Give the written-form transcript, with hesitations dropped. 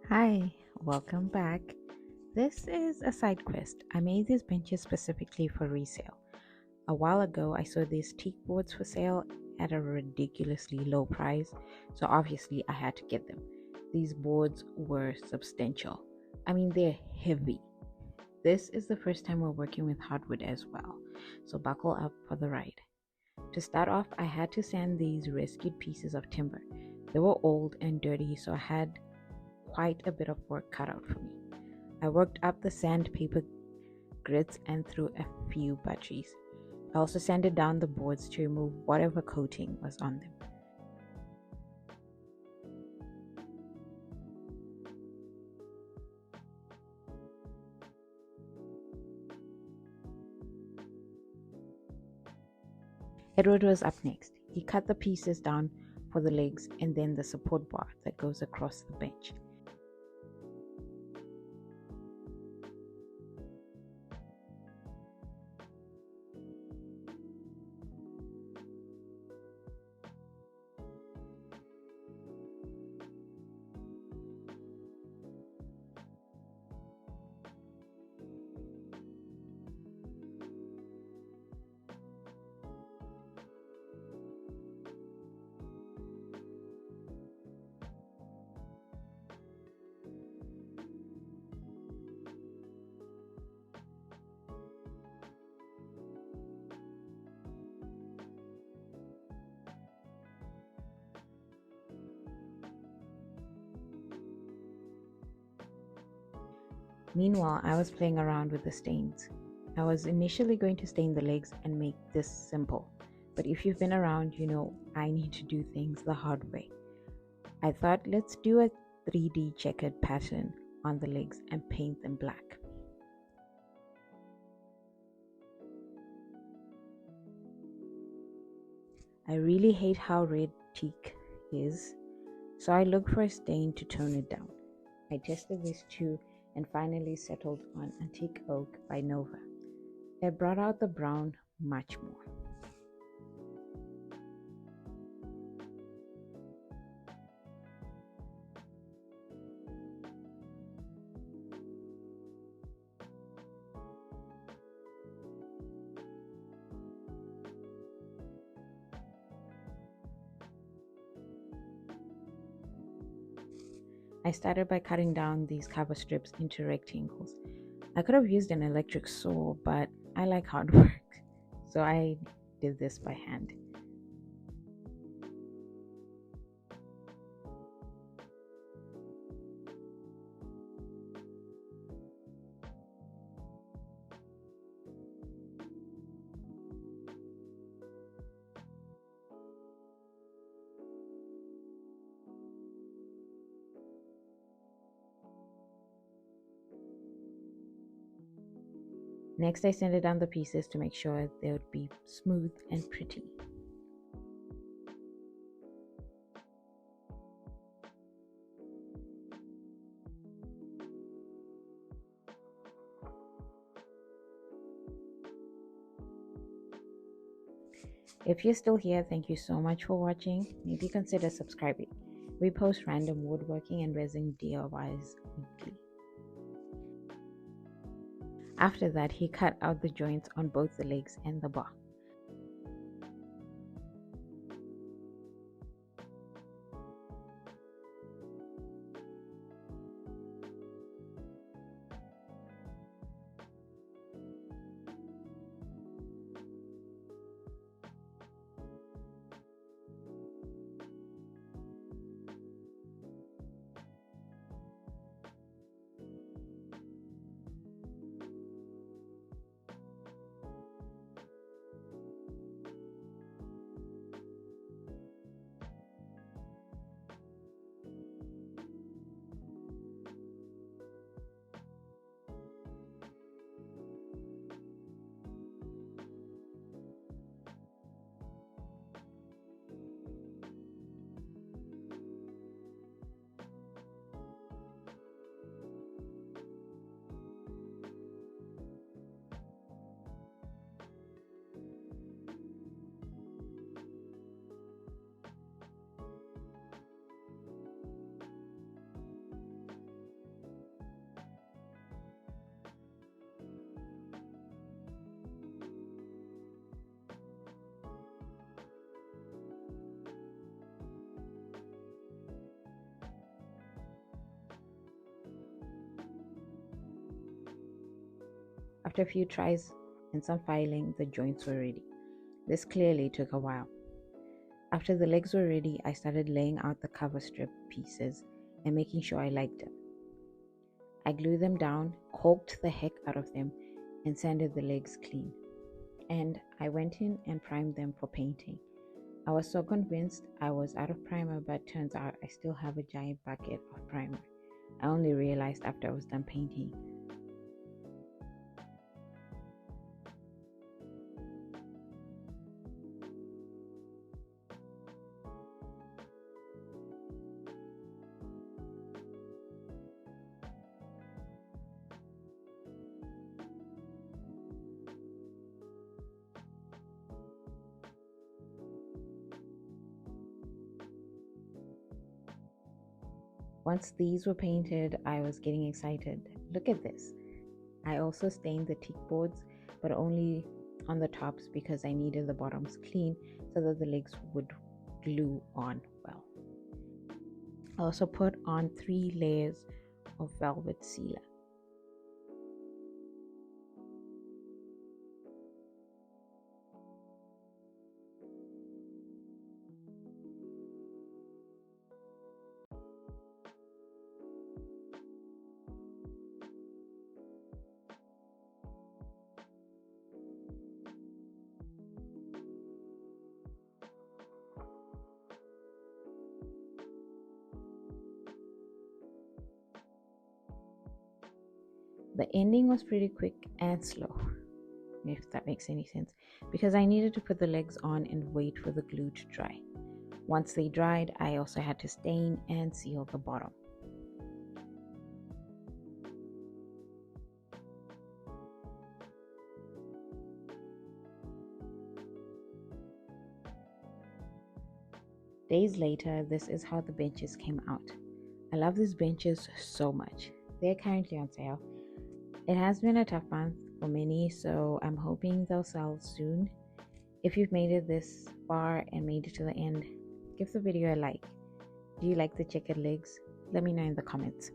Hi, welcome back. This is a side quest. I made these benches specifically for resale. A while ago, I saw these teak boards for sale at a ridiculously low price, so obviously I had to get them. These boards were substantial. I mean, they're heavy. This is the first time we're working with hardwood as well, so buckle up for the ride. To start off, I had to sand these rescued pieces of timber. They were old and dirty, so I had quite a bit of work cut out for me. I worked up the sandpaper grits and threw a few batteries. I also sanded down the boards to remove whatever coating was on them. Edward was up next. He cut the pieces down for the legs and then the support bar that goes across the bench. Meanwhile, I was playing around with the stains. I was initially going to stain the legs and make this simple, but if you've been around, you know I need to do things the hard way. I thought let's do a 3D checkered pattern on the legs and paint them black. I really hate how red teak is, so I looked for a stain to tone it down. I tested this too and finally settled on Antique Oak by Nova. It brought out the brown much more. I started by cutting down these cover strips into rectangles. I could have used an electric saw, but I like hard work, so I did this by hand. Next, I sanded down the pieces to make sure they would be smooth and pretty. If you're still here, thank you so much for watching. Maybe consider subscribing. We post random woodworking and resin DIYs weekly. After that, he cut out the joints on both the legs and the bar. After a few tries and some filing, the joints were ready. This clearly took a while. After the legs were ready, I started laying out the cover strip pieces and making sure I liked them. I glued them down, caulked the heck out of them, and sanded the legs clean. And I went in and primed them for painting. I was so convinced I was out of primer, but turns out I still have a giant bucket of primer. I only realized after I was done painting. Once these were painted, I was getting excited. Look at this. I also stained the teak boards, but only on the tops because I needed the bottoms clean so that the legs would glue on well. I also put on 3 layers of velvet sealer. The ending was pretty quick and slow, if that makes any sense, because I needed to put the legs on and wait for the glue to dry. Once they dried, I also had to stain and seal the bottom. Days later, this is how the benches came out. I love these benches so much. They're currently on sale. It has been a tough month for many, so I'm hoping they'll sell soon. If you've made it this far and made it to the end, give the video a like. Do you like the checkered legs? Let me know in the comments.